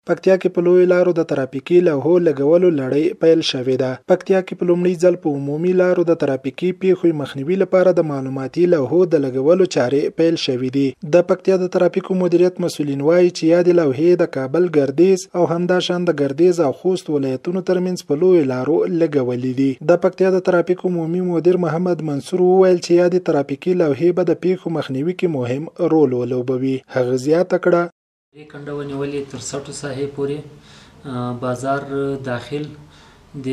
پکتیا کې په لوی لارو د ترافیکي لوحو لګولو لړۍ پیل شوې ده. پکتیا کې په لومړي ځل په عمومي لارو د ترافیکي پیښو مخنیوي لپاره د معلوماتي لوحو د لګولو چارې پیل شوې دي. د پکتیا د ترافیکو مدیریت مسولین وایي چې یادې لوحې د کابل ګردیز او همداشان د ګردیز او خوست ولایتونو ترمنځ په لوی لارو لګولې دي. د پکتیا د ترافیکو عمومي مدیر محمد منصور وویل چې یادې ترافیکي لوحې به د پیښو مخنیوي کې مهم رول ولوبوي. هغه زیاته کړه کنډه ونیولې تر 60 ساحې پورې بازار داخل د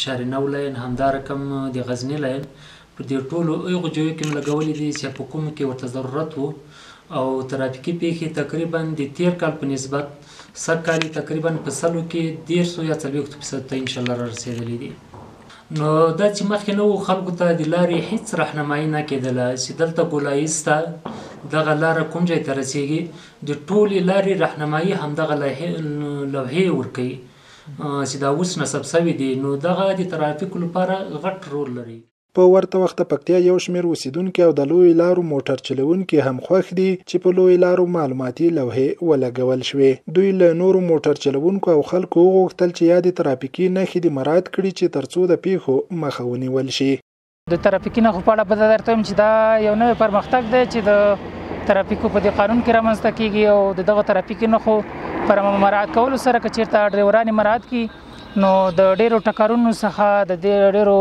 شارنو لاین همدا رقم د غزنی لاین په دې ټولو هغو ځایو کې لګولې دي چې په کوم کې ورته ضرورت وو او ترافیکي پیښې تقریبا د تیر کال په نسبت سږکال تقریبا په سلو کې 150 یا 40% ته ان شاء الله رسیدلې دي. نو دا چې مخکې نو خلکو ته د لارې هیڅ راهنمایي نه کېدله چې دلته ګولایي دغه لاره کوم ځای ته رسیږي د ټولې لارې راهنمایي همدغه لوحې ورکوي چې دا اوس نصب سوي دي. نو دغه د ترافیکو لپاره غټ رول لري. په ورته وخت پکتیا یو شمېر اوسیدونکي او د لوی لارو موټر چلوونکي هم خوښ دي چې په لوی لارو معلوماتي لوحې ولګول شوې. دوی له نورو موټر چلوونکو او خلکو وغوښتل چې یادې ترافیکي نښې دې مراعات کړي چې ترڅو د پیښو مخه ونیول شي. د ترافیکي نښو په اړه به درته وایم چې دا یو نوی پرمختګ دی چې د ترافیکو په دې قانون کې رامنځته کیږي او دغه ترافیکي نښو پر مراعات کولو سره که چیرته ډریوران مراعات کړي نو د ډیرو ټکرونو څخه د ډیرو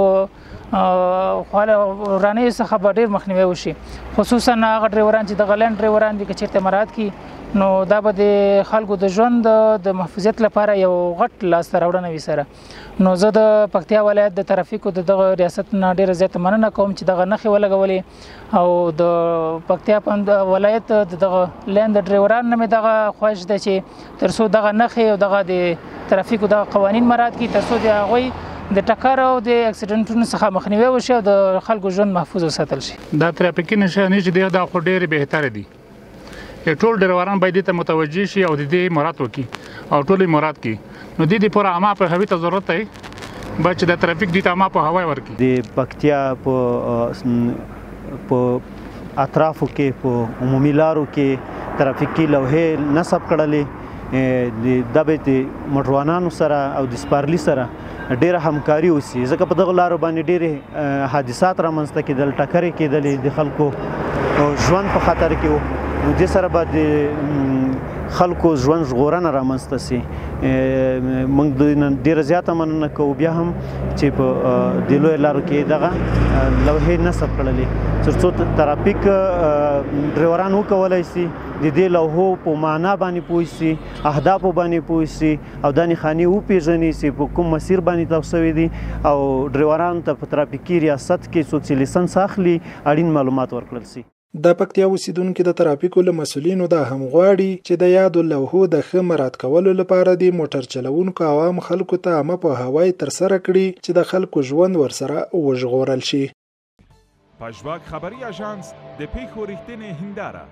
ورانیو څخه به ډیر مخنیوی وشي. خصوصا هغه ډریوران چې د غلین ډریوران دي که چیرته مراعات کړي نو دا به د خلکو د ژوند د محفوظیت لپاره یو غټ لاسته راوړنه وي سره. نو زه د پکتیا ولایت د ترافیکو دغه ریاست نه ډیره زیاته مننه کوم چې دغه نښې ولګولې او د پکتیا ولایت دغه لین د ډریوران نه مې دغه خواهش ده چې تر څو دغه نښې او دغه د ترافیکو دغه قوانین مراعات کړي تر څو د هغوی د ټکر او د اکسیډنټونو څخه مخنیوی وشي او د خلکو ژوند محفوظ وساتل شي. دا ترافیکي نښې چې دی دا خو ډېرې بهتره دي. ټول ډریوران باید دې ته متوجه شي او د دې مراعات وکړي او ټول یې مراعات کړي. نو دې پوره عامه پوهاوي ته ضرورت دی باید چې د ترافیک دې ته عامه پوهاوی ورکړي. د پکتیا په اطرافو کې په عمومي لارو کې ترافیکي لوحې نصب کړلې د موټروانانو سره او د سپارلي سره ډیره همکاري وسي ځکه په دغه لارو باندې ډیرې حادثات رامنځته کېدل ټکرې کېدلې د خلکو ژوند په خطر کې و. نو دې سره به د خلکو ژوند ژغورنه رامنځته سي. موږ ډیره زیاته مننه کوو بیا هم چې په دې لویو لارو کې دغه لوحې نصب کړلې تر څو ترافیک ډریوران وکولی سي د دې لوحو په معنا باندې پوه سي اهدافو باندې پوه سي او دا نښانې وپېژني چې په کوم مسیر باندې تاو سوي دي او ډریورانو ته په ترافیکي ریاست کې څوک چې لیسنس اخلي اړین معلومات ورکړل سي. د پکتیا اوسیدونکي د ترافیکو له مسولینو دا هم غواړي چې د یادو لوحو د ښه مراعات کولو لپاره د موټر چلوونکو عوام خلکو ته عامه پوهاوی ترسره کړي چې د خلکو ژوند ورسره وژغورل شي. پژواک خبري اژانس د پیښو رښتینې هنداره